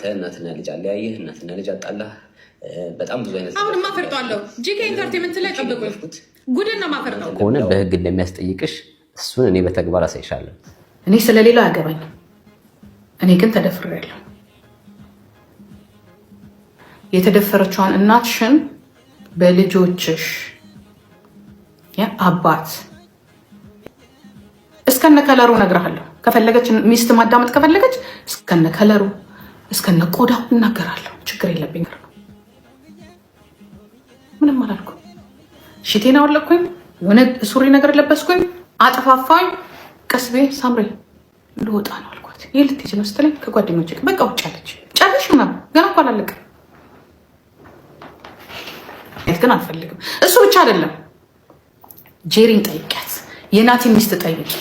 አንተ እናትና ልጅ አለያየህ፣ እናትና ልጅ አጣላህ። በጣም ብዙ አይነት አሁን ማፈርጣለሁ። ጂኬ ኢንተርቴይንመንት ላይ ጠብቁኝ። ጉድና ማፈርጣው ከሆነ በህግ እንደሚያስጠይቅሽ እሱን እኔ በተግባር አሳይሻለሁ። እኔ ስለሌላ አያገባኝ። እኔ ግን ተደፍሬያለሁ። የተደፈረችዋን እናትሽን በልጆችሽ አባት እስከነ ከለሩ እነግርሃለሁ። ከፈለገች ሚስት ማዳመጥ ከፈለገች እስከነ ከለሩ እስከነ ቆዳው እናገራለሁ። ችግር የለብኝ። ምንም አላልኩም። ሽቴን አወለቅኩኝ፣ የሆነ ሱሪ ነገር ለበስኩኝ፣ አጠፋፋኝ። ቀስቤ ሳምሬ ልወጣ ነው አልኳት። ይህ ልትሄጂ ነው ስትለኝ ከጓደኞቼ በቃ ውጭ አለች። ጨርሽ ምናምን ገና እኮ አላለቅም። ግን አልፈልግም። እሱ ብቻ አይደለም፣ ጄሪን ጠይቂያት፣ የናቲን ሚስት ጠይቂ።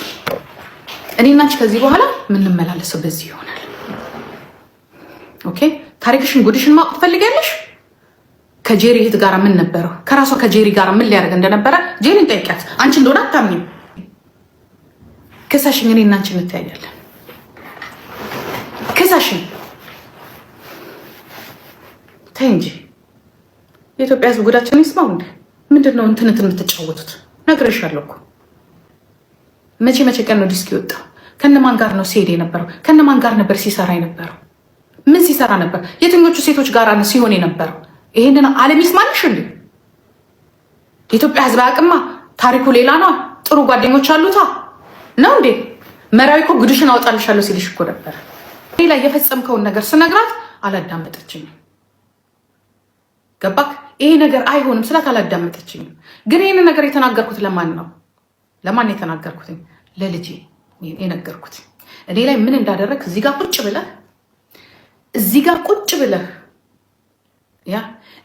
እኔና አንቺ ከዚህ በኋላ የምንመላለሰው በዚህ ይሆናል። ኦኬ። ታሪክሽን ጉድሽን ማወቅ ትፈልጊያለሽ? ከጄሪ እህት ጋር ምን ነበረው? ከራሷ ከጄሪ ጋር ምን ሊያደርግ እንደነበረ ጄሪን ጠይቂያት። አንቺ እንደሆነ አታምኝም። ክሰሽኝ፣ እኔና አንቺ እንተያያለን። ክሰሽኝ ተይ እንጂ። የኢትዮጵያ ሕዝብ ጉዳችን ይስማው እንዴ? ምንድን ነው እንትን የምትጫወቱት? ነግሬሻለሁ እኮ መቼ ቀን ነው ዲስክ የወጣው? ከነማን ጋር ነው ሲሄድ የነበረው? ከነማን ጋር ነበር ሲሰራ የነበረው? ምን ሲሰራ ነበር? የትኞቹ ሴቶች ጋር ነው ሲሆን የነበረው? ይሄንን ዓለም ይስማልሽ እንዴ? የኢትዮጵያ ሕዝብ አያውቅማ። ታሪኩ ሌላ ነው። ጥሩ ጓደኞች አሉታ ነው እንዴ? መራዊ እኮ ጉድሽን አወጣልሻለሁ ሲልሽ እኮ ነበር። ሌላ የፈጸምከውን ነገር ስነግራት አላዳመጠችኝም። ገባክ? ይሄ ነገር አይሆንም ስላት አላዳመጠችኝም። ግን ይህን ነገር የተናገርኩት ለማን ነው? ለማን የተናገርኩት? ለልጄ የነገርኩት። እኔ ላይ ምን እንዳደረግ እዚህ ጋር ቁጭ ብለህ ያ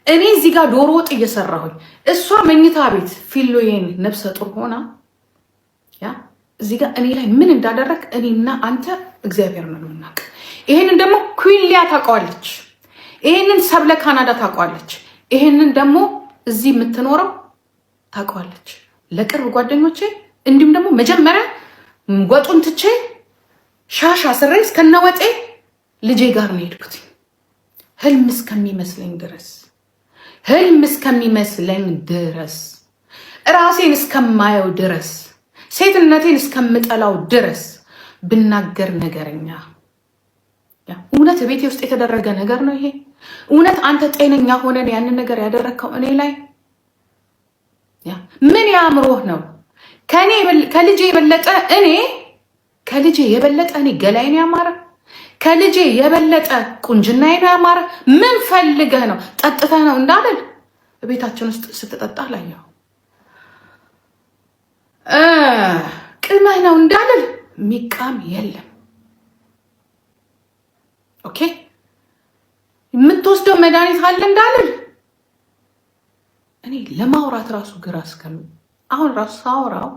እኔ እዚህ ጋር ዶሮ ወጥ እየሰራሁኝ እሷ መኝታ ቤት ፊሎዬን ነብሰ ጡር ሆና ያ እዚህ ጋር እኔ ላይ ምን እንዳደረግ እኔና አንተ እግዚአብሔር ነው የምናውቅ። ይሄንን ደግሞ ኩዊሊያ ታውቀዋለች። ይሄንን ሰብለ ካናዳ ታውቀዋለች። ይሄንን ደግሞ እዚህ የምትኖረው ታውቀዋለች። ለቅርብ ጓደኞቼ እንዲሁም ደግሞ መጀመሪያ ወጡን ትቼ ሻሽ አስሬ እስከነወጤ ልጄ ጋር ነው የሄድኩት። ህልም እስከሚመስለኝ ድረስ ራሴን እስከማየው ድረስ ሴትነቴን እስከምጠላው ድረስ ብናገር ነገረኛ። እውነት ቤቴ ውስጥ የተደረገ ነገር ነው ይሄ? እውነት አንተ ጤነኛ ሆነን ያንን ነገር ያደረግከው እኔ ላይ ምን ያምሮህ ነው? ከልጄ የበለጠ እኔ ገላይን ያማረ፣ ከልጄ የበለጠ ቁንጅናዬ ነው ያማረ። ምን ፈልገህ ነው? ጠጥተህ ነው እንዳልል ቤታችን ውስጥ ስትጠጣ ላየው። ቅመህ ነው እንዳልል ሚቃም የለም። ኦኬ። የምትወስደው መድኃኒት አለ እንዳልል እኔ ለማውራት ራሱ ግራ አሁን ራሱ ሳወራው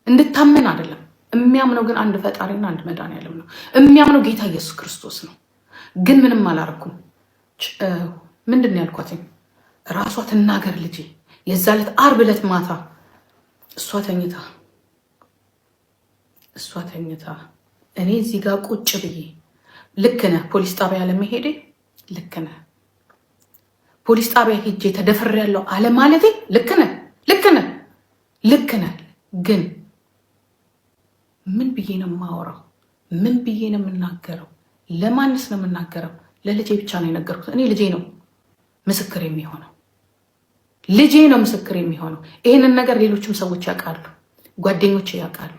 እንድታመን አይደለም የሚያምነው፣ ግን አንድ ፈጣሪና አንድ መድኃኒዓለም ነው የሚያምነው፣ ጌታ ኢየሱስ ክርስቶስ ነው። ግን ምንም አላረኩም። ምንድን ነው ያልኳት? ራሷ ትናገር ልጄ። የዛ ዕለት ዓርብ ዕለት ማታ እሷ ተኝታ እኔ እዚህ ጋር ቁጭ ብዬ ልክ ነህ ፖሊስ ጣቢያ ለመሄዴ ልክ ነህ ፖሊስ ጣቢያ ሄጄ ተደፍሬያለሁ አለ ማለቴ ልክ ነህ። ግን ምን ብዬ ነው የማወራው? ምን ብዬ ነው የምናገረው? ለማንስ ነው የምናገረው? ለልጄ ብቻ ነው የነገርኩት። እኔ ልጄ ነው ምስክር የሚሆነው። ይህንን ነገር ሌሎችም ሰዎች ያውቃሉ፣ ጓደኞቼ ያውቃሉ።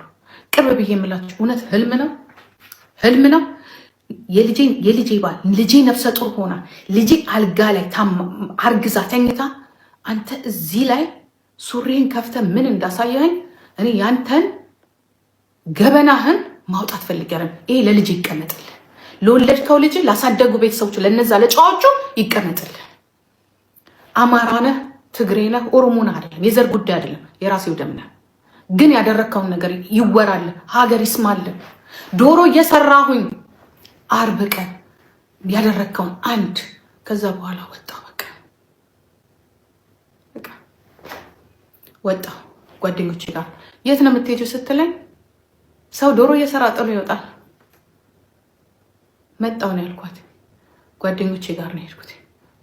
ቅርብ ብዬ የምላችሁ እውነት ህልም ነው። የልጄ ባል ልጄ ነፍሰ ጡር ሆና ልጄ አልጋ ላይ አርግዛ ተኝታ አንተ እዚህ ላይ ሱሪህን ከፍተ ምን እንዳሳየኸኝ እኔ ያንተን ገበናህን ማውጣት ፈልገረም። ይሄ ለልጅ ይቀመጥልህ፣ ለወለድከው ልጅ ላሳደጉ ቤተሰቦች ለነዛ ለጫዎቹ ይቀመጥልህ። አማራነህ፣ ትግሬነህ፣ ኦሮሞነህ አይደለም፣ የዘር ጉዳይ አይደለም፣ የራሴው ደም ነህ። ግን ያደረግከውን ነገር ይወራል፣ ሀገር ይስማል። ዶሮ እየሰራሁኝ ዓርብ ቀን ያደረግከውን አንድ ከዛ በኋላ ወጣሁ። ወጣሁ ጓደኞቼ ጋር። የት ነው የምትሄጂው ስትለኝ ሰው ዶሮ እየሰራ ጥሎ ይወጣል። መጣሁ ነው ያልኳት። ጓደኞቼ ጋር ነው የሄድኩት።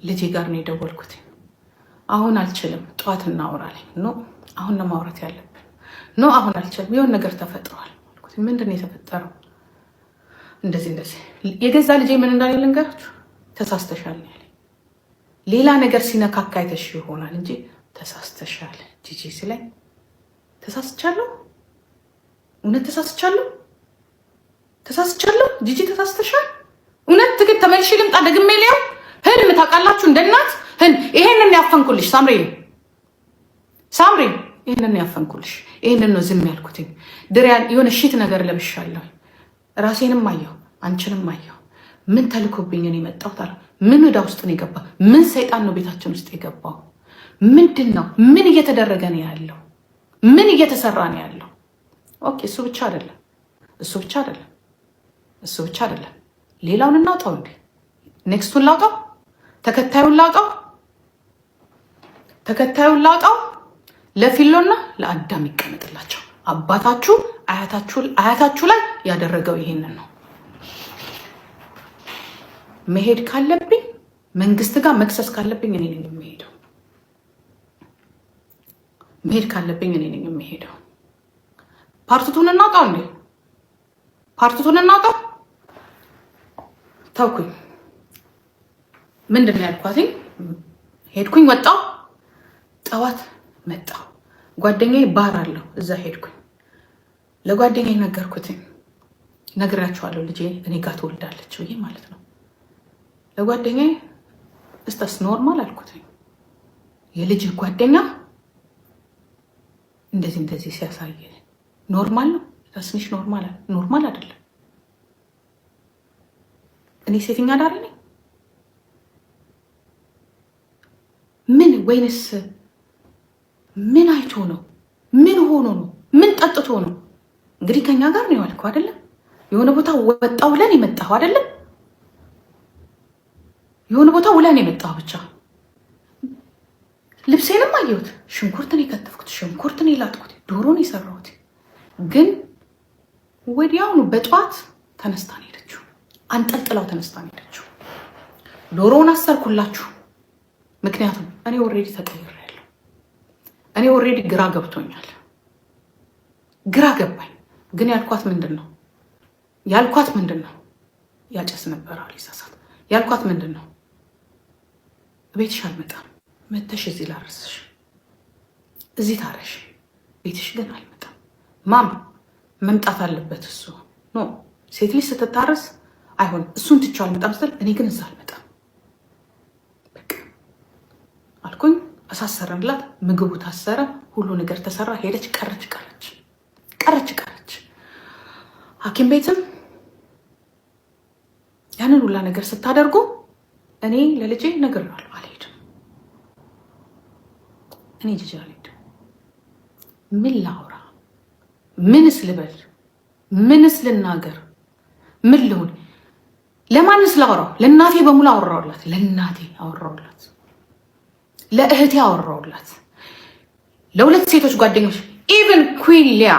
ልጄ ጋር ነው የደወልኩት። አሁን አልችልም፣ ጠዋት እናወራለን። ኖ አሁን ነው ማውራት ያለብን። ኖ አሁን አልችልም፣ የሆነ ነገር ተፈጥሯል። ምንድን ነው የተፈጠረው? እንደዚህ የገዛ ልጄ ምን እንዳለ ልንገራችሁ። ተሳስተሻል ነው ያለኝ። ሌላ ነገር ሲነካካ አይተሽ ይሆናል እንጂ ተሳስተሻል ጂጂ ሲለኝ ተሳስቻለሁ። እውነት ተሳስቻለሁ ጂጂ ተሳስተሻል። እውነት ትግል ተመልሼ ልምጣ ደግሜ ሊያው ህልም ታውቃላችሁ፣ እንደ እናት ይሄንን ያፈንኩልሽ ሳምሪ ይሄንን ያፈንኩልሽ። ይሄንን ነው ዝም ያልኩትኝ። ድሪያን የሆነ ሺት ነገር ለብሻለሁ። ራሴንም አየሁ፣ አንቺንም አየሁ። ምን ተልኮብኝ ነው የመጣሁት አለ። ምን ወዳ ውስጥ ነው የገባው? ምን ሰይጣን ነው ቤታችን ውስጥ የገባው? ምንድን ነው? ምን እየተደረገ ነው ያለው? ምን እየተሰራ ነው ያለው? ኦኬ እሱ ብቻ አይደለም። ሌላውን እናውጣው እንዴ? ኔክስቱን ላውጣው? ተከታዩን ላውጣው? ለፊሎና ለአዳም ይቀመጥላቸው። አባታችሁ አያታችሁ ላይ ያደረገው ይሄንን ነው። መሄድ ካለብኝ መንግስት ጋር መክሰስ ካለብኝ እኔ ነኝ የሚሄደው። ፓርቲቱን እናውጣው እንዴ? ተውኩኝ። ምንድን ነው ያልኳትኝ? ሄድኩኝ፣ ወጣው፣ ጠዋት መጣው። ጓደኛዬ ባር አለው፣ እዛ ሄድኩኝ። ለጓደኛዬ ነገርኩትኝ። ነግራቸዋለሁ ልጄ እኔ ጋር ትወልዳለች ብዬ ማለት ነው። ለጓደኛዬ እስታስ ኖርማል አልኩትኝ። የልጅ ጓደኛ እንደዚህ ሲያሳየ ኖርማል ነው? ትንሽ ኖርማል አይደለም። እኔ ሴተኛ አዳሪ ነኝ? ወይንስ ምን አይቶ ነው? ምን ሆኖ ነው? ምን ጠጥቶ ነው? እንግዲህ ከኛ ጋር ነው ያልከው አይደለም? የሆነ ቦታ ወጣው ብለን የመጣው አይደለም? የሆነ ቦታ ውለን የመጣው ብቻ። ልብሴንም አየሁት። ሽንኩርትን የከተፍኩት፣ ሽንኩርትን የላጥኩት፣ ዶሮን የሰራሁት። ግን ወዲያውኑ በጠዋት ተነስታ ነው ሄደችው። አንጠልጥላው ተነስታ ነው ሄደችው። ዶሮውን አሰርኩላችሁ። ምክንያቱም እኔ ኦልሬዲ ተቀይሬያለሁ። እኔ ኦልሬዲ ግራ ገብቶኛል። ግራ ገባኝ። ግን ያልኳት ምንድን ነው? ያጨስ ነበር አሊሳሳት። ያልኳት ምንድን ነው? ቤትሽ አልመጣም፣ መተሽ እዚህ ላርስሽ፣ እዚህ ታረሽ፣ ቤትሽ ግን አልመጣም። ማም መምጣት አለበት እሱ ኖ ሴት ልጅ ስትታረስ አይሆን። እሱን ትቼው አልመጣም ስትል እኔ ግን እዛ አልመጣም በቃ አልኩኝ። አሳሰረንላት። ምግቡ ታሰረ፣ ሁሉ ነገር ተሰራ። ሄደች፣ ቀረች። ሐኪም ቤትም ያንን ሁላ ነገር ስታደርጉ እኔ ለልጄ ነግሬዋለሁ፣ አልሄድም። እኔ ልጄ አልሄድም። ምን ላውራ? ምንስ ልበል? ምንስ ልናገር? ምን ልሁን? ለማንስ ላውራው? ለእናቴ በሙሉ አወራውላት። ለእናቴ አወራውላት፣ ለእህቴ አወራውላት፣ ለሁለት ሴቶች ጓደኞች ኢቨን ኩዊንሊያ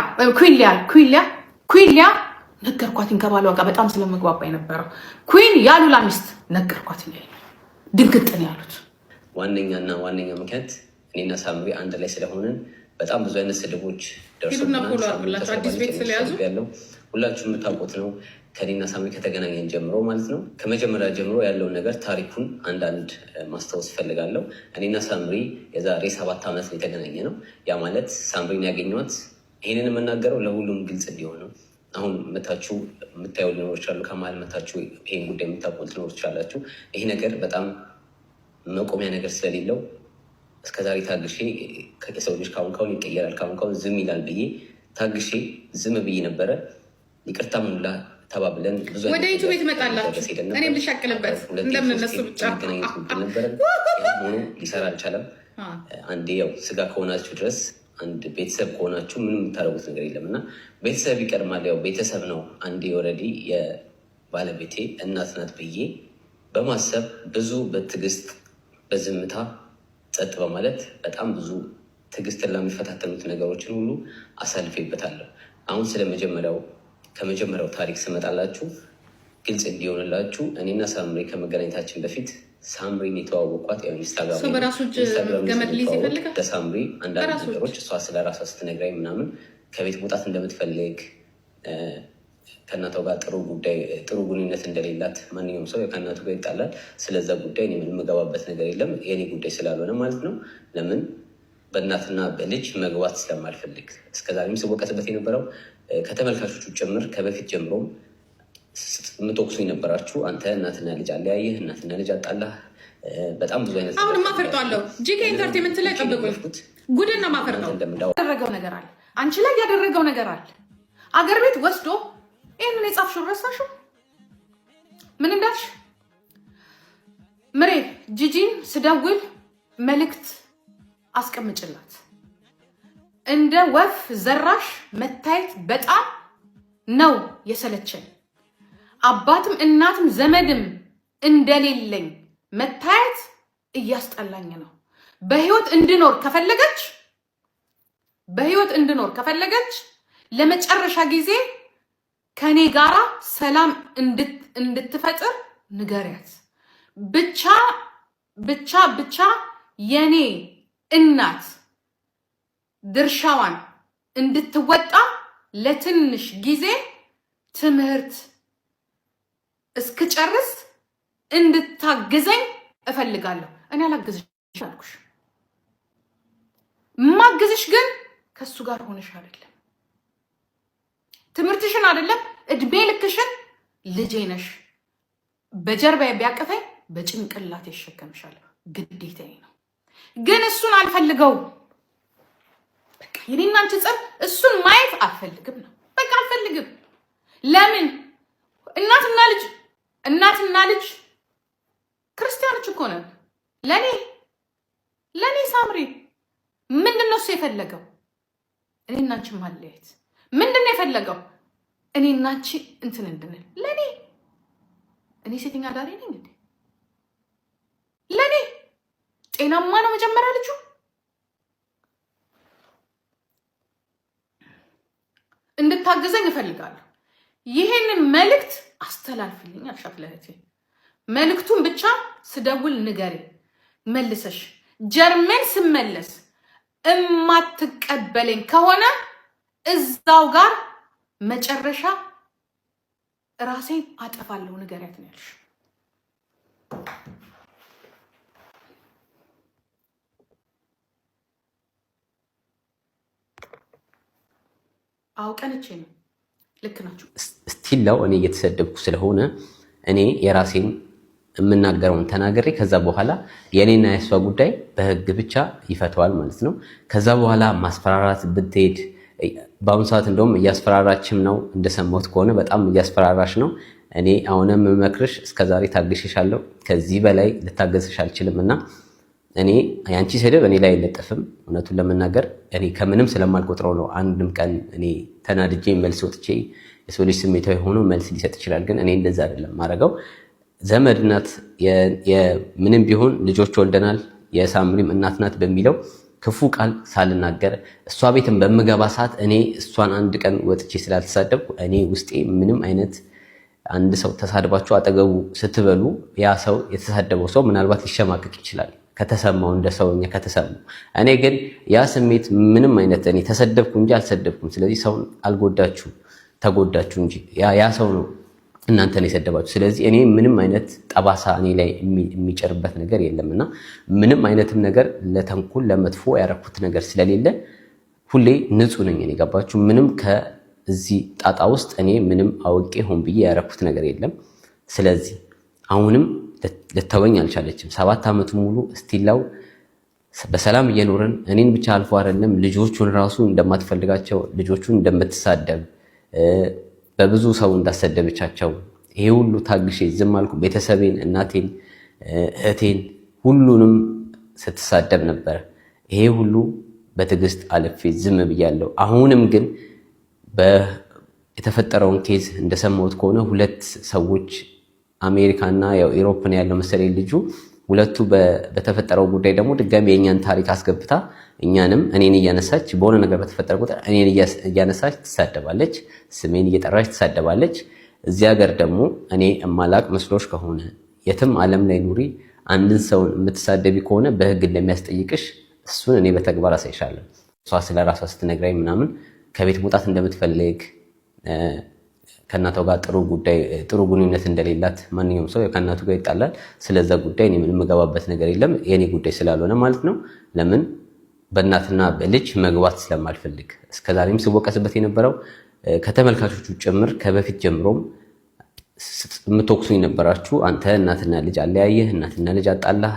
ነገርኳትኝ። ከባሏ ጋር በጣም ስለመግባባ የነበረው ኩዊን ያሉላ ሚስት ነገርኳትኝ። ድንግጥ ነው ያሉት። ዋነኛ ምክንያት እኔና ሳምሪ አንድ ላይ ስለሆንን በጣም ብዙ አይነት ስድቦች ደርሶብናል። ሁላችሁ የምታውቁት ነው። ከኔና ሳምሪ ከተገናኘን ጀምሮ ማለት ነው፣ ከመጀመሪያ ጀምሮ ያለውን ነገር ታሪኩን አንዳንድ ማስታወስ ፈልጋለሁ። እኔና ሳምሪ የዛሬ 7 ዓመት ነው የተገናኘ ነው። ያ ማለት ሳምሪን ያገኘኋት፣ ይህንን የምናገረው ለሁሉም ግልጽ እንዲሆን ነው። አሁን መታችሁ የምታዩ ሊኖሮች አሉ፣ ከመሀል መታችሁ ይሄን ጉዳይ የምታውቁት ሊኖሮች አላችሁ። ይሄ ነገር በጣም መቆሚያ ነገር ስለሌለው እስከዛሬ ታግሼ የሰው ልጅ ካሁን ይቀየራል፣ ካሁን ዝም ይላል ብዬ ታግሼ ዝም ብዬ ነበረ። ይቅርታ ሙላ ተባብለን ብዙ ወደ ዩቱብ ትመጣላችሁ፣ እኔም ልሻቅልበት እንደምንነሱ ብቻ ነበረ። ሆኖ ሊሰራ አልቻለም። አንዴ ያው ስጋ ከሆናችሁ ድረስ አንድ ቤተሰብ ከሆናችሁ ምንም የምታደርጉት ነገር የለም እና ቤተሰብ ይቀድማል። ያው ቤተሰብ ነው። አንዴ ኦልሬዲ የባለቤቴ እናት ናት ብዬ በማሰብ ብዙ በትዕግስት በዝምታ ጸጥ በማለት በጣም ብዙ ትዕግስትን ለሚፈታተኑት ነገሮችን ሁሉ አሳልፌበታለሁ። አሁን ከመጀመሪያው ታሪክ ስመጣላችሁ ግልጽ እንዲሆንላችሁ እኔና ሳምሪ ከመገናኘታችን በፊት ሳምሪን የተዋወቋት ያው ኢንስታግራም ገመድ ሊዝ ይፈልጋል። ለሳምሪ አንዳንድ ነገሮች እሷ ስለ ራሷ ስትነግራኝ ምናምን ከቤት መውጣት እንደምትፈልግ ከእናቷ ጋር ጥሩ ግንኙነት እንደሌላት ማንኛውም ሰው ከእናቱ ጋር ይጣላል። ስለዛ ጉዳይ እኔ ምንም የምገባበት ነገር የለም የኔ ጉዳይ ስላልሆነ ማለት ነው። ለምን በእናትና በልጅ መግባት ስለማልፈልግ እስከዛሬም ስወቀስበት የነበረው ከተመልካቾቹ ጭምር ከበፊት ጀምሮም የምትወቅሱ የነበራችሁ አንተ እናትና ልጅ አለያየህ፣ እናትና ልጅ አጣላህ፣ በጣም ብዙ አይነት አሁን ማፈርጠዋለሁ። ጂኬ ኢንተርቴንመንት ላይ ጠብቁ። ጉድና ማፈርጠው ያደረገው ነገር አለ፣ አንቺ ላይ ያደረገው ነገር አለ። አገር ቤት ወስዶ ይህንን የጻፍሽው ረሳሽው? ምን እንዳልሽ ምሬ ጂጂን ስደውል መልእክት አስቀምጭላት እንደ ወፍ ዘራሽ መታየት በጣም ነው የሰለቸኝ። አባትም እናትም ዘመድም እንደሌለኝ መታየት እያስጠላኝ ነው። በህይወት እንድኖር ከፈለገች ለመጨረሻ ጊዜ ከኔ ጋራ ሰላም እንድትፈጥር ንገሪያት። ብቻ የኔ እናት ድርሻዋን እንድትወጣ ለትንሽ ጊዜ ትምህርት እስክጨርስ እንድታግዘኝ እፈልጋለሁ። እኔ አላግዝሽ አልኩሽ። ማግዝሽ ግን ከሱ ጋር ሆነሽ አይደለም፣ ትምህርትሽን አይደለም፣ እድሜ ልክሽን ልጄ ነሽ። በጀርባዬ ቢያቀፈኝ በጭንቅላት ይሸከምሻለሁ፣ ግዴታዬ ነው። ግን እሱን አልፈልገው። በቃ የኔና አንቺ ጸብ እሱን ማየት አልፈልግም ነው። በቃ አልፈልግም። ለምን እናትና ልጅ ክርስቲያኖች እኮ ነን። ለኔ ሳምሪ ምንድነው እሱ የፈለገው? እኔና አንቺ ማለያየት ምንድነው የፈለገው? እኔና አንቺ እንትን እንድንል እኔ ሴተኛ አዳሪ ነኝ እንዴ? ለኔ ጤናማ ነው መጀመሪያ ልጁ? እንድታገዘኝ እፈልጋለሁ። ይሄንን መልእክት አስተላልፍልኝ አልሻት ለእህቴ። መልእክቱን ብቻ ስደውል ንገሪ። መልሰሽ ጀርመን ስመለስ እማትቀበለኝ ከሆነ እዛው ጋር መጨረሻ ራሴን አጠፋለሁ ንገሪያት ነው ያልሽ። አውቀንቼ ነው። ልክ ናችሁ። ስቲላው እኔ እየተሰደብኩ ስለሆነ እኔ የራሴን የምናገረውን ተናግሬ ከዛ በኋላ የኔና የሷ ጉዳይ በህግ ብቻ ይፈተዋል ማለት ነው። ከዛ በኋላ ማስፈራራት ብትሄድ በአሁኑ ሰዓት እንደውም እያስፈራራችም ነው፣ እንደሰማሁት ከሆነ በጣም እያስፈራራሽ ነው። እኔ አሁንም መክርሽ እስከዛሬ ታግሽሻለሁ፣ ከዚህ በላይ ልታገስሽ አልችልም እና እኔ ያንቺ ስድብ እኔ ላይ አይለጠፍም። እውነቱን ለመናገር እኔ ከምንም ስለማልቆጥረው ነው። አንድም ቀን እኔ ተናድጄ መልስ ወጥቼ የሰው ልጅ ስሜታዊ ሆኖ መልስ ሊሰጥ ይችላል፣ ግን እኔ እንደዛ አይደለም ማረገው። ዘመድ ናት፣ ምንም ቢሆን ልጆች ወልደናል፣ የሳምሪም እናት ናት በሚለው ክፉ ቃል ሳልናገር እሷ ቤትም በምገባ ሰዓት እኔ እሷን አንድ ቀን ወጥቼ ስላልተሳደብኩ እኔ ውስጤ ምንም አይነት አንድ ሰው ተሳድባችሁ አጠገቡ ስትበሉ ያ ሰው የተሳደበው ሰው ምናልባት ሊሸማቀቅ ይችላል ከተሰማው፣ እንደ ሰውኛ ከተሰማው። እኔ ግን ያ ስሜት ምንም አይነት እኔ ተሰደብኩ እንጂ አልሰደብኩም። ስለዚህ ሰውን አልጎዳችሁ ተጎዳችሁ እንጂ ያ ሰው ነው እናንተን የሰደባችሁ። ስለዚህ እኔ ምንም አይነት ጠባሳ እኔ ላይ የሚጨርበት ነገር የለምና ምንም አይነትም ነገር ለተንኩል ለመጥፎ ያረኩት ነገር ስለሌለ ሁሌ ንጹህ ነኝ። እኔ ገባችሁ? ምንም ከዚህ ጣጣ ውስጥ እኔ ምንም አውቄ ሆን ብዬ ያረኩት ነገር የለም። ስለዚህ አሁንም ልተወኝ አልቻለችም። 7 ዓመቱ ሙሉ ስቲላው በሰላም እየኖርን እኔን ብቻ አልፎ አይደለም ልጆቹን ራሱ እንደማትፈልጋቸው ልጆቹን እንደምትሳደብ በብዙ ሰው እንዳሰደበቻቸው ይሄ ሁሉ ታግሼ ዝም አልኩ። ቤተሰቤን፣ እናቴን፣ እህቴን ሁሉንም ስትሳደብ ነበር። ይሄ ሁሉ በትዕግስት አልፌ ዝም ብያለሁ። አሁንም ግን የተፈጠረውን ኬዝ እንደሰማሁት ከሆነ 2 ሰዎች አሜሪካና ያው ኢሮፕን ያለው መሰለኝ ልጁ ሁለቱ በተፈጠረው ጉዳይ ደግሞ ድጋሚ የኛን ታሪክ አስገብታ እኛንም እኔን እያነሳች በሆነ ነገር በተፈጠረ ቁጥር እኔን እያነሳች ትሳደባለች፣ ስሜን እየጠራች ትሳደባለች። እዚህ ሀገር ደግሞ እኔ እማላቅ መስሎሽ ከሆነ የትም ዓለም ላይ ኑሪ አንድን ሰውን የምትሳደቢ ከሆነ በህግ እንደሚያስጠይቅሽ እሱን እኔ በተግባር አሳይሻለሁ። እሷ ስለ ራሷ ስትነግራኝ ምናምን ከቤት መውጣት እንደምትፈልግ ከእናቷ ጋር ጥሩ ግንኙነት እንደሌላት ማንኛውም ሰው ከእናቱ ጋር ይጣላል። ስለዛ ጉዳይ እኔ ምንም የምገባበት ነገር የለም የኔ ጉዳይ ስላልሆነ ማለት ነው። ለምን በእናትና በልጅ መግባት ስለማልፈልግ እስከዛሬም ስወቀስበት የነበረው ከተመልካቾቹ ጭምር ከበፊት ጀምሮም የምትወቅሱኝ ነበራችሁ። አንተ እናትና ልጅ አለያየህ፣ እናትና ልጅ አጣላህ፣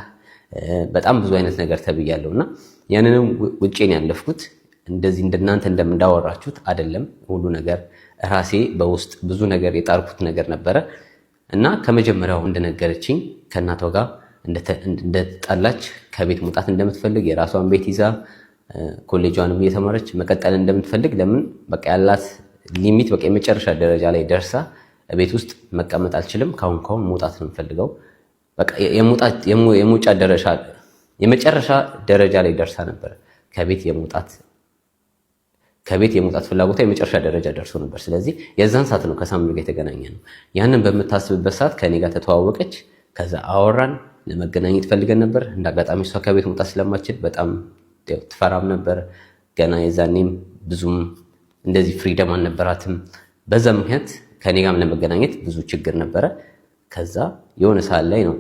በጣም ብዙ አይነት ነገር ተብያለሁ እና ያንንም ውጪን ያለፍኩት እንደዚህ እንደናንተ እንደምንዳወራችሁት አይደለም። ሁሉ ነገር ራሴ በውስጥ ብዙ ነገር የጣርኩት ነገር ነበረ እና ከመጀመሪያው እንደነገረችኝ ከእናቷ ጋር እንደተጣላች ከቤት መውጣት እንደምትፈልግ የራሷን ቤት ይዛ ኮሌጇንም እየተማረች መቀጠል እንደምትፈልግ ለምን በቃ ያላት ሊሚት በቃ የመጨረሻ ደረጃ ላይ ደርሳ ቤት ውስጥ መቀመጥ አልችልም፣ ካሁን መውጣት ነው የምፈልገው በቃ የመጨረሻ ደረጃ ላይ ደርሳ ነበር። ከቤት የመውጣት ፍላጎቷ የመጨረሻ ደረጃ ደርሶ ነበር። ስለዚህ የዛን ሰዓት ነው ከሳምሪ ጋር የተገናኘ ነው። ያንን በምታስብበት ሰዓት ከኔ ጋር ተተዋወቀች። ከዛ አወራን፣ ለመገናኘት ፈልገን ነበር። እንዳጋጣሚ እሷ ከቤት መውጣት ስለማችል በጣም ትፈራም ነበር። ገና የዛኔም ብዙም እንደዚህ ፍሪደም አልነበራትም። በዛ ምክንያት ከኔ ጋርም ለመገናኘት ብዙ ችግር ነበረ። ከዛ የሆነ ሰዓት ላይ ነው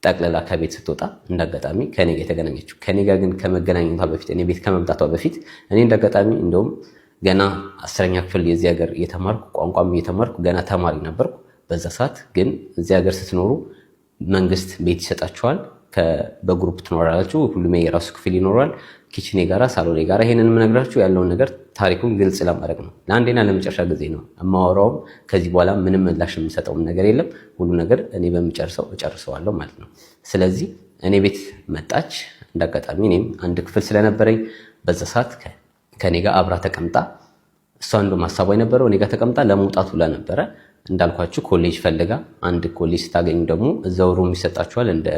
ጠቅለላ ከቤት ስትወጣ እንዳጋጣሚ ከኔ ጋር የተገናኘችው። ከኔ ጋር ግን ከመገናኘቷ በፊት እኔ ቤት ከመምጣቷ በፊት እኔ እንዳጋጣሚ እንደውም ገና 10ኛ ክፍል የዚህ ሀገር እየተማርኩ ቋንቋም እየተማርኩ ገና ተማሪ ነበርኩ። በዛ ሰዓት ግን እዚህ ሀገር ስትኖሩ መንግስት ቤት ይሰጣችኋል። በግሩፕ ትኖራላችሁ። ሁሉም የራሱ ክፍል ይኖራል። ኪችኔ ጋራ ሳሎኔ ጋራ። ይሄንን የምነግራችሁ ያለውን ነገር ታሪኩን ግልጽ ለማድረግ ነው። ለአንዴና ለመጨረሻ ጊዜ ነው የማወራውም። ከዚህ በኋላ ምንም ምላሽ የምሰጠውም ነገር የለም። ሁሉ ነገር እኔ እጨርሰዋለሁ ማለት ነው። ስለዚህ እኔ ቤት መጣች። እንዳጋጣሚ እኔም አንድ ክፍል ስለነበረኝ በዛ ሰዓት ከኔ ጋር አብራ ተቀምጣ እሷ እንደውም ሀሳቧ የነበረው እኔ ጋር ተቀምጣ ለመውጣት ሁላ ነበረ። እንዳልኳችሁ ኮሌጅ ፈልጋ አንድ ኮሌጅ ስታገኙ ደግሞ እዛው ሩም ይሰጣችኋል። እንደ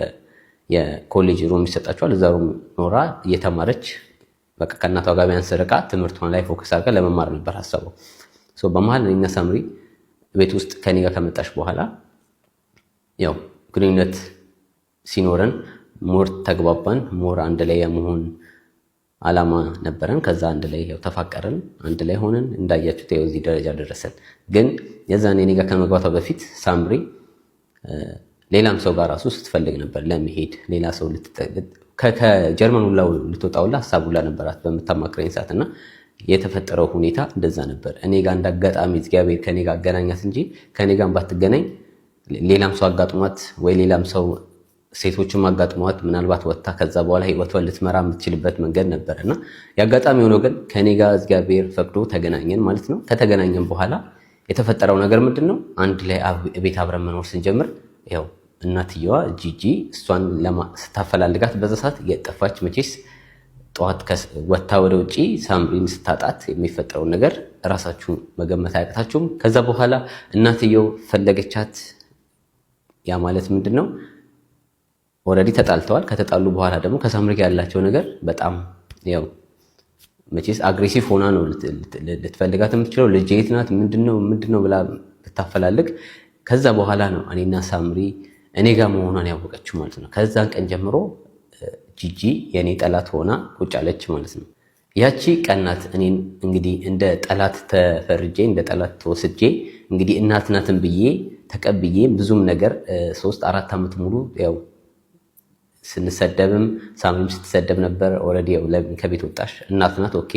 የኮሌጅ ሩም ይሰጣችኋል። እዛ ሩም ኖራ እየተማረች በቃ ከእናቷ ጋር ቢያንስ ርቃ ትምህርቷን ላይ ፎከስ አድርጋ ለመማር ነበር ሀሳቡ። በመሀል እኔና ሳምሪ ቤት ውስጥ ከኔ ጋር ከመጣች በኋላ ያው ግንኙነት ሲኖረን ሞር ተግባባን። ሞር አንድ ላይ የመሆን አላማ ነበረን። ከዛ አንድ ላይ ያው ተፋቀርን፣ አንድ ላይ ሆነን እንዳያችሁት ያው እዚህ ደረጃ ደረሰን። ግን የዛኔ እኔ ጋር ከመግባቷ በፊት ሳምሪ ሌላም ሰው ጋር ራሱ ስትፈልግ ነበር ለመሄድ። ሌላ ሰው ከጀርመን ሁላ ልትወጣውላ ሀሳብ ሁላ ነበራት በምታማክረኝ ሰዓት እና የተፈጠረው ሁኔታ እንደዛ ነበር። እኔ ጋር እንዳጋጣሚ እግዚአብሔር ከኔ ጋር አገናኛት እንጂ ከኔ ጋር ባትገናኝ ሌላም ሰው አጋጥሟት ወይ ሌላም ሰው ሴቶችም አጋጥሟት ምናልባት ወጥታ ከዛ በኋላ ህይወቷን ልትመራ የምትችልበት መንገድ ነበር እና የአጋጣሚ ሆኖ ግን ከኔ ጋር እግዚአብሔር ፈቅዶ ተገናኘን ማለት ነው። ከተገናኘን በኋላ የተፈጠረው ነገር ምንድን ነው? አንድ ላይ ቤት አብረን መኖር ስንጀምር ያው እናትየዋ ጂጂ እሷን ስታፈላልጋት በዛ ሰዓት የጠፋች መቼስ ጠዋት ወጥታ ወደ ውጭ ሳምሪን ስታጣት የሚፈጠረውን ነገር እራሳችሁ መገመት አያቅታችሁም። ከዛ በኋላ እናትየው ፈለገቻት። ያ ማለት ምንድን ነው? ኦልሬዲ ተጣልተዋል። ከተጣሉ በኋላ ደግሞ ከሳምሪ ጋር ያላቸው ነገር በጣም ያው መቼስ አግሬሲቭ ሆና ነው ልትፈልጋት የምትችለው። ልጅ የት ናት ምንድነው ብላ ብታፈላልግ ከዛ በኋላ ነው እኔና ሳምሪ እኔ ጋር መሆኗን ያወቀችው ማለት ነው። ከዛን ቀን ጀምሮ ጂጂ የኔ ጠላት ሆና ቁጭ አለች ማለት ነው። ያቺ ቀናት እኔን እንግዲህ እንደ ጠላት ተፈርጄ እንደ ጠላት ተወስጄ እንግዲህ እናት ናትን ብዬ ተቀብዬ ብዙም ነገር 3-4 ዓመት ሙሉ ያው ስንሰደብም ሳምሪም ስትሰደብ ነበር። ኦልሬዲ ከቤት ወጣሽ እናት ናት ኦኬ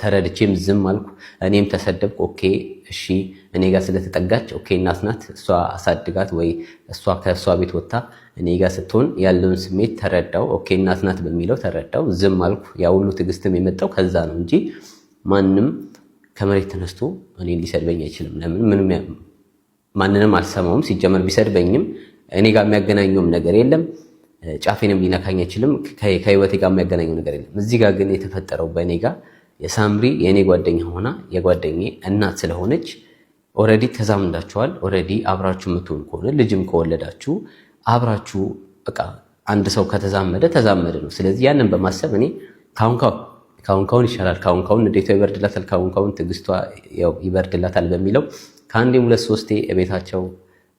ተረድቼም ዝም አልኩ። እኔም ተሰደብኩ ኦኬ እሺ እኔ ጋር ስለተጠጋች ኦኬ እናት ናት እሷ አሳድጋት ወይ እሷ ከእሷ ቤት ወጣ እኔ ጋር ስትሆን ያለውን ስሜት ተረዳው። ኦኬ እናት ናት በሚለው ተረዳው፣ ዝም አልኩ። ያ ሁሉ ትዕግስትም የመጣው ከዛ ነው እንጂ ማንም ከመሬት ተነስቶ እኔን ሊሰድበኝ አይችልም። ለምን ምንም ማንንም አልሰማውም። ሲጀመር ቢሰድበኝም እኔ ጋር የሚያገናኘውም ነገር የለም። ጫፌንም ሊነካኝ አይችልም። ከህይወቴ ጋር የሚያገናኘው ነገር የለም። እዚህ ጋር ግን የተፈጠረው በእኔ ጋር የሳምሪ የእኔ ጓደኛ ሆና የጓደኛዬ እናት ስለሆነች ኦልሬዲ ተዛምዳችኋል። ኦልሬዲ አብራችሁ የምትሆኑ ከሆነ ልጅም ከወለዳችሁ አብራችሁ በቃ አንድ ሰው ከተዛመደ ተዛመደ ነው። ስለዚህ ያንን በማሰብ እኔ ካሁን ይሻላል፣ ካሁን ንዴቷ ይበርድላታል፣ ካሁን ትዕግስቷ ይበርድላታል በሚለው ከአንዴም 2-3 ቤታቸው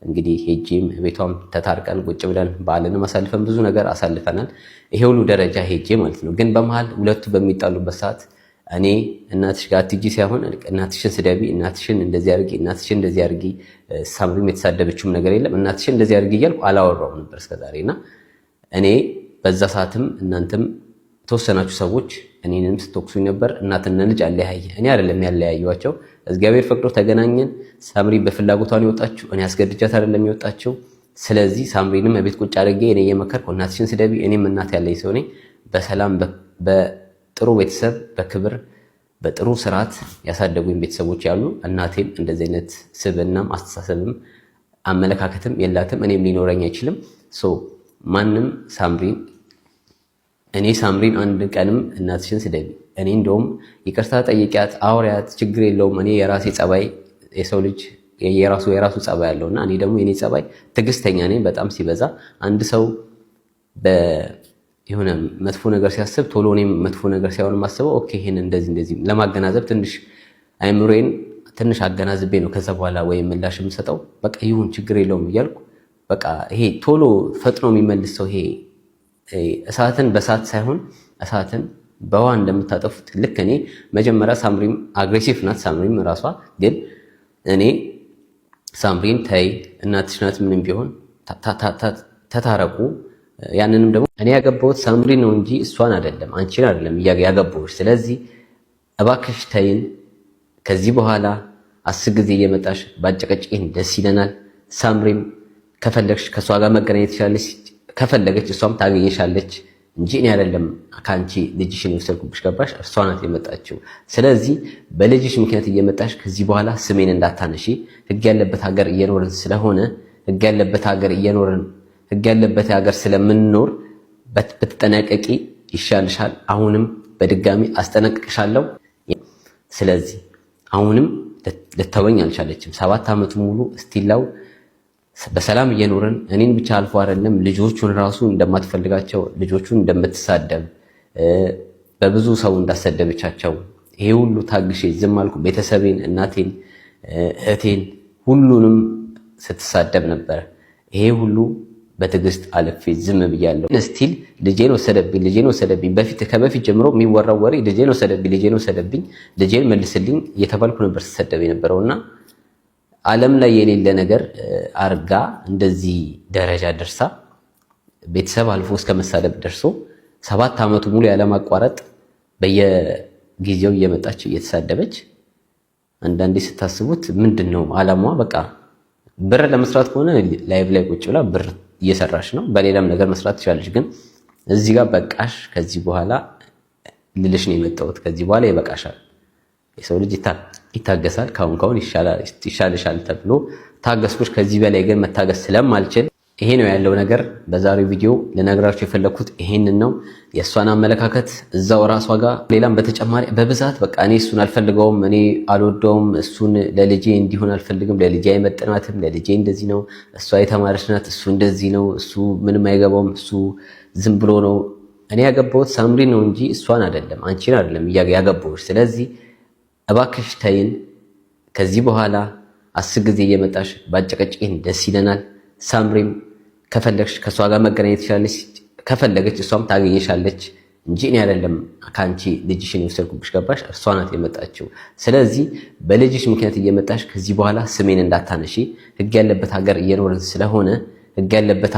እንግዲህ ሄጄም ቤቷም ተታርቀን ቁጭ ብለን በዓልን አሳልፈን ብዙ ነገር አሳልፈናል። ይሄ ሁሉ ደረጃ ሄጄ ማለት ነው። ግን በመሃል ሁለቱ በሚጣሉበት ሰዓት እኔ እናትሽ ጋር አትጂ ሳይሆን እናትሽን ስደቢ፣ እናትሽን እንደዚህ አድርጊ፣ እናትሽን እንደዚህ አድርጊ፣ ሳምሪም የተሳደበችውም ነገር የለም እናትሽን እንደዚህ አድርጊ እያልኩ አላወራውም ነበር እስከዛሬና እኔ በዛ ሰዓትም እናንተም ተወሰናችሁ ሰዎች እኔንም ስትወቅሱኝ ነበር። እናትና ልጅ አለያየ። እኔ አይደለም ያለያዩዋቸው፣ እግዚአብሔር ፈቅዶ ተገናኘን። ሳምሪ በፍላጎቷ ነው የወጣችው፣ እኔ አስገድጃት አይደለም የወጣችው። ስለዚህ ሳምሪንም ቤት ቁጭ አድርጌ እኔ የመከርኩ እናትሽን ስደቢ፣ እኔም እናት ያለኝ ሰው ነኝ። በሰላም በጥሩ ቤተሰብ በክብር በጥሩ ስርዓት ያሳደጉኝ ቤተሰቦች ያሉ፣ እናቴም እንደዚህ አይነት ስብዕናም አስተሳሰብም አመለካከትም የላትም፣ እኔም ሊኖረኝ አይችልም። ማንም ሳምሪን አንድ ቀንም እናትሽን ስደቢ፣ እኔ እንደውም ይቅርታ ጠይቂያት አውሪያት፣ ችግር የለውም። እኔ የራሴ ጸባይ፣ የሰው ልጅ የራሱ ጸባይ ያለውና እኔ ደግሞ የኔ ጸባይ ትዕግስተኛ ነኝ። በጣም ሲበዛ አንድ ሰው የሆነ መጥፎ ነገር ሲያስብ ቶሎ እኔም መጥፎ ነገር ሳይሆን ማስበው ኦኬ ይሄን እንደዚህ ለማገናዘብ ትንሽ አይምሮዬን ትንሽ አገናዝቤ ነው ከዛ በኋላ ወይም ምላሽ የምሰጠው። በቃ ይሁን ችግር የለውም እያልኩ በቃ ይሄ ቶሎ ፈጥኖ የሚመልስ ሰው ይሄ እሳትን በእሳት ሳይሆን እሳትን በውሃ እንደምታጠፉት ልክ እኔ መጀመሪያ ሳምሪም አግሬሲቭ ናት። ሳምሪም ራሷ ግን እኔ ሳምሪን ተይ እናትሽ ናት፣ ምንም ቢሆን ተታረቁ። ያንንም ደግሞ እኔ ያገባሁት ሳምሪን ነው እንጂ እሷን አይደለም አንቺን አይደለም ያገባሁሽ። ስለዚህ እባክሽ ተይን። ከዚህ በኋላ 10 ጊዜ እየመጣሽ ባጨቀጭቄን ደስ ይለናል። ሳምሪም ከፈለግሽ ከእሷ ጋር መገናኘት ትችላለች፣ ከፈለገች እሷም ታገኘሻለች እንጂ እኔ አይደለም ከአንቺ ልጅሽን የወሰድኩብሽ። ገባሽ? እሷ ናት የመጣችው። ስለዚህ በልጅሽ ምክንያት እየመጣሽ ከዚህ በኋላ ስሜን እንዳታነሺ። ህግ ያለበት ሀገር እየኖርን ስለሆነ ህግ ያለበት ሀገር ስለምንኖር ብትጠነቀቂ ይሻልሻል። አሁንም በድጋሚ አስጠነቅቅሻለሁ። ስለዚህ አሁንም ልተወኝ አልቻለችም። 7 ዓመቱ ሙሉ እስቲላው በሰላም እየኖርን እኔን ብቻ አልፎ አይደለም ልጆቹን ራሱ እንደማትፈልጋቸው ልጆቹን እንደምትሳደብ በብዙ ሰው እንዳሰደበቻቸው ይሄ ሁሉ ታግሼ ዝም አልኩ። ቤተሰቤን፣ እናቴን፣ እህቴን ሁሉንም ስትሳደብ ነበር። ይሄ ሁሉ በትዕግስት አልፌ ዝም ብያለሁ። ስቲል ልጄን ወሰደብኝ። ከበፊት ጀምሮ የሚወራው ወሬ ልጄን ወሰደብኝ፣ ልጄን መልስልኝ እየተባልኩ ነበር ስትሰደብ የነበረውና ዓለም ላይ የሌለ ነገር አርጋ እንደዚህ ደረጃ ደርሳ ቤተሰብ አልፎ እስከ መሳደብ ደርሶ 7 ዓመቱ ሙሉ ያለማቋረጥ በየጊዜው እየመጣች እየተሳደበች አንዳንዴ ስታስቡት ምንድነው ዓላማዋ? በቃ ብር ለመስራት ከሆነ ላይቭ ላይ ቁጭ ብላ ብር እየሰራች ነው። በሌላም ነገር መስራት ትችላለች። ግን እዚህ ጋር በቃሽ፣ ከዚህ በኋላ ልልሽ ነው የመጣሁት። ከዚህ በኋላ ይበቃሻል። የሰው ልጅ ይታገሳል። ካሁን ይሻልሻል ተብሎ ታገስኩሽ። ከዚህ በላይ ግን መታገስ ስለማልችል ይሄ ነው ያለው ነገር። በዛሬው ቪዲዮ ልነግራችሁ የፈለኩት ይሄንን ነው። የእሷን አመለካከት እዛው ራሷ ጋር ሌላም በተጨማሪ በብዛት በቃ እኔ እሱን አልፈልገውም፣ እኔ አልወደውም፣ እሱን ለልጄ እንዲሆን አልፈልግም፣ ለልጄ አይመጥናትም፣ ለልጄ እንደዚህ ነው፣ እሷ የተማረች ናት፣ እሱ እንደዚህ ነው፣ እሱ ምንም አይገባውም፣ እሱ ዝም ብሎ ነው። እኔ ያገባሁት ሳምሪ ነው እንጂ እሷን አይደለም አንቺን አይደለም ያገባሁሽ። ስለዚህ እባክሽ ተይን። ከዚህ በኋላ 10 ጊዜ እየመጣሽ ባጨቀጭቄን ደስ ይለናል። ሳምሪም ከፈለግሽ ከእሷ ጋር መገናኘት ትችላለች፣ ከፈለገች እሷም ታገኘሻለች እንጂ እኔ አይደለም ከአንቺ ልጅሽን የወሰድኩብሽ። ገባሽ? እሷ ናት የመጣችው። ስለዚህ በልጅሽ ምክንያት እየመጣሽ ከዚህ በኋላ ስሜን እንዳታነሺ። ህግ ያለበት ሀገር እየኖርን ስለሆነ ህግ ያለበት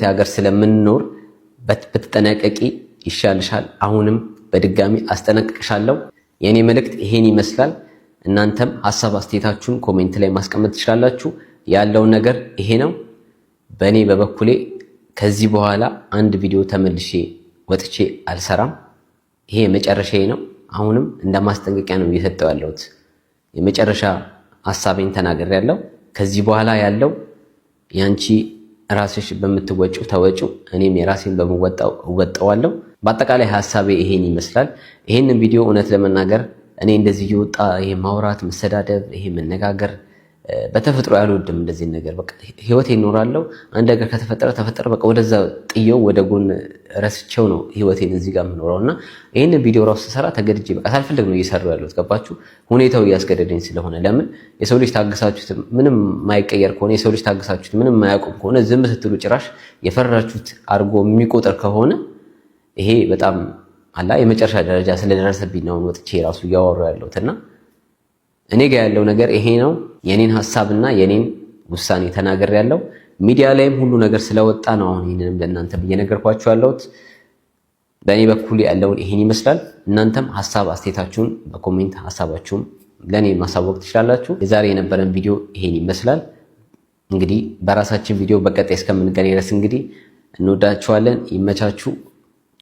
ሀገር ስለምንኖር ብትጠነቀቂ ይሻልሻል። አሁንም በድጋሚ አስጠነቅቅሻለሁ። የኔ መልእክት ይሄን ይመስላል። እናንተም ሐሳብ አስተያየታችሁን ኮሜንት ላይ ማስቀመጥ ትችላላችሁ። ያለውን ነገር ይሄ ነው። በእኔ በበኩሌ ከዚህ በኋላ አንድ ቪዲዮ ተመልሼ ወጥቼ አልሰራም። ይሄ የመጨረሻዬ ነው። አሁንም እንደማስጠንቀቂያ ነው እየሰጠው ያለሁት። የመጨረሻ ሐሳቤን ተናግሬያለሁ። ከዚህ በኋላ ያለው ያንቺ ራስሽ በምትወጪው ተወጪው፣ እኔም የራሴን በመወጣው እወጣዋለሁ። በአጠቃላይ ሐሳቤ ይሄን ይመስላል። ይሄንን ቪዲዮ እውነት ለመናገር እኔ እንደዚህ እየወጣ ይሄ ማውራት፣ መሰዳደብ፣ ይሄ መነጋገር በተፈጥሮ ያልወድም እንደዚህ ነገር በቃ ህይወት ይኖራለው። አንድ ነገር ተፈጠረ በቃ ወደዛ ጥየው ወደ ጎን ረስቸው ነው ህይወቴን እዚህ ጋር የምኖረውና ይሄንን ቪዲዮ ራሱ ስሰራ ተገድጄ በቃ ሳልፈልግ ነው እየሰራው ያለሁት። ገባችሁ? ሁኔታው እያስገደደኝ ስለሆነ። ለምን የሰው ልጅ ታግሳችሁት ምንም የማይቀየር ከሆነ የሰው ልጅ ታግሳችሁት ምንም የማያቆም ከሆነ ዝም ስትሉ ጭራሽ የፈራችሁት አድርጎ የሚቆጥር ከሆነ ይሄ በጣም አላ የመጨረሻ ደረጃ ስለደረሰብኝ ነው ወጥቼ ራሱ እያወራው ያለሁትና እኔ ጋር ያለው ነገር ይሄ ነው። የኔን ሐሳብና የኔን ውሳኔ ተናገር ያለው ሚዲያ ላይም ሁሉ ነገር ስለወጣ ነው አሁን ይሄንንም ለእናንተ እየነገርኳችሁ ያለሁት። በእኔ በኩል ያለውን ይሄን ይመስላል። እናንተም ሐሳብ አስተያየታችሁን በኮሜንት ሐሳባችሁን ለኔ ማሳወቅ ትችላላችሁ። የዛሬ የነበረን ቪዲዮ ይሄን ይመስላል። እንግዲህ በራሳችን ቪዲዮ በቀጣይ እስከምንገናኝ ድረስ እንግዲህ እንወዳችኋለን። ይመቻችሁ።